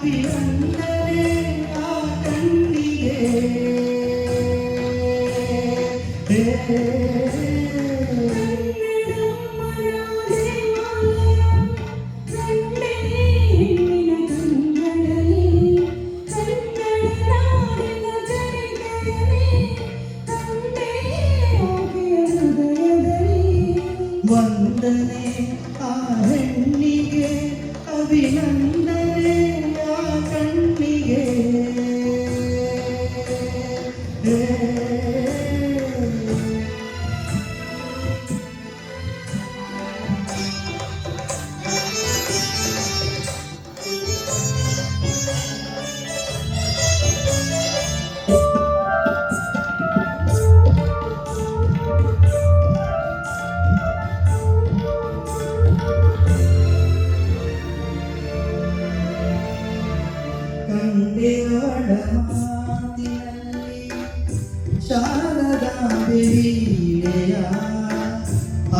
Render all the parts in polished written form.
ಅಭಿನಂದನೆ ಆ ಕಣ್ಣಿಗೆ ವಂದನೆ ಆ ಹೆಣ್ಣಿಗೆ ಅಭಿನಂದನೆ ಆ ಕಣ್ಣಿಗೆ ಕಂಡೆಯವಳ ಮಾತಿನಲ್ಲಿ ಶಾರದಾಂಬೆಯ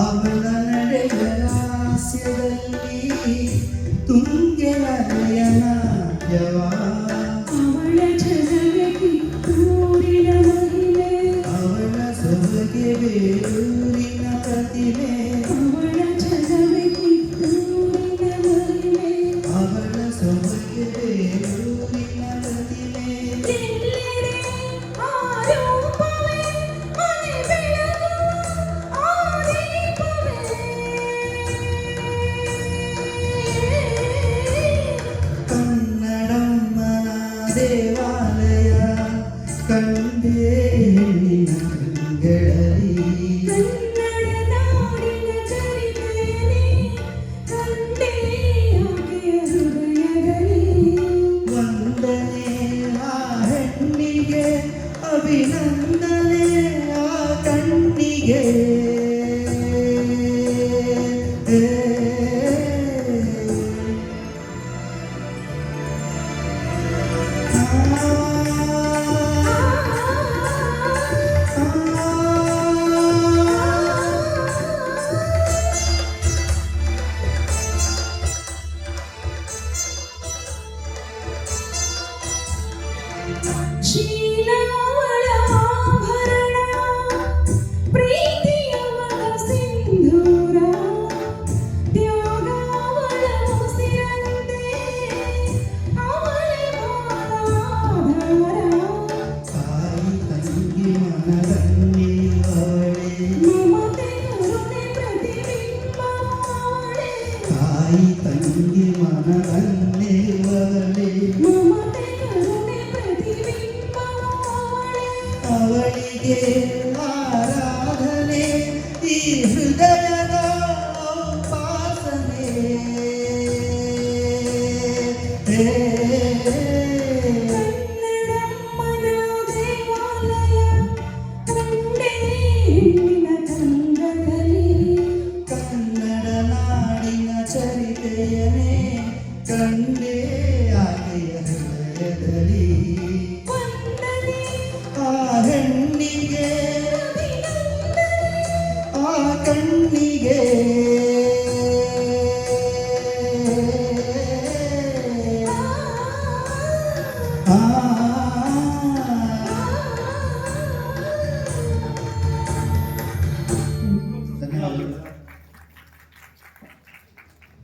ಅವಳ ನಡೆಯ ಹಾಸ್ಯದಲ್ಲಿ ತುಂಗೆಯ ನಾಟ್ಯವ ಅವಳ ಜನಗೆ ಕಿತ್ತೂರಿನ ಮಹಿಳೆ ಅವಳ ಸೊಬಗೆ ಬೇರೂರಿನ ಪ್ರತಿಮೆ ಅವಳ ಜನಗೆ ಕಿತ್ತೂರಿನ ಮಹಿಳೆ ಅವಳ ಸೊಬಗೆ ಬೇರೂರಿನ ಪ್ರತಿಮೆ ಎಲ್ಲೆಡೆ ಆ ರೂಪವೇ ಮನೆ ಬೆಳಗುವ ಆ ದೀಪವೇ ಕನ್ನಡಮ್ಮನ ದೇವಾಲಯ ಕಂಡೇ ಹೆಣ್ಣಿನ ಕಂಗಳಲ್ಲಿ ಕನ್ನಡ ನಾಡಿನ ಚರಿತೆಯೇ ಕಂಡೇ ಆಕೆಯ ಹೃದಯದಲ್ಲಿ ವಂದನೆ ಆ ಹೆಣ್ಣಿಗೆ ಅಭಿನಂದನೆ ಆ ಕಣ್ಣಿಗೆ ಶೀಲವಳ ಆಭರಣ ಪ್ರೀತಿಯವಳ ಸಿಂಧೂರ ತ್ಯಾಗವಳ ಉಸಿರಂತೆ ಅವಳೇ ಆಧಾರ ತಾಯಿ ತಂಗಿ ಮನದಲ್ಲಿ ಅವಳೆ ಮಮತೆ ಕರುಣೆ ಪ್ರತಿಬಿಂಬ ಅವಳೇ ತಾಯಿ ತಂಗಿ ಮನದಲ್ಲಿ ಅವಳೆ ಮಮತೆ ಕರುಣೆ ಪ್ರತಿಬಿಂಬ ಅವಳೇ ಅವಳಿಗೆ ಆರಾಧನೆ ಈ ಹೃದಯದ ಉಪಾಸನೆ ಕನ್ನಡಮ್ಮನ ದೇವಾಲಯ ಕಂಡೇ ಹೆಣ್ಣಿನ ಕಂಗಳಲ್ಲಿ ಕನ್ನಡ ನಾಡಿನ ಚರಿತೆಯನೇ ಕಂಡೇ ಆಕೆಯ ಹೃದಯದಲ್ಲಿ ವಂದನೆ ಆ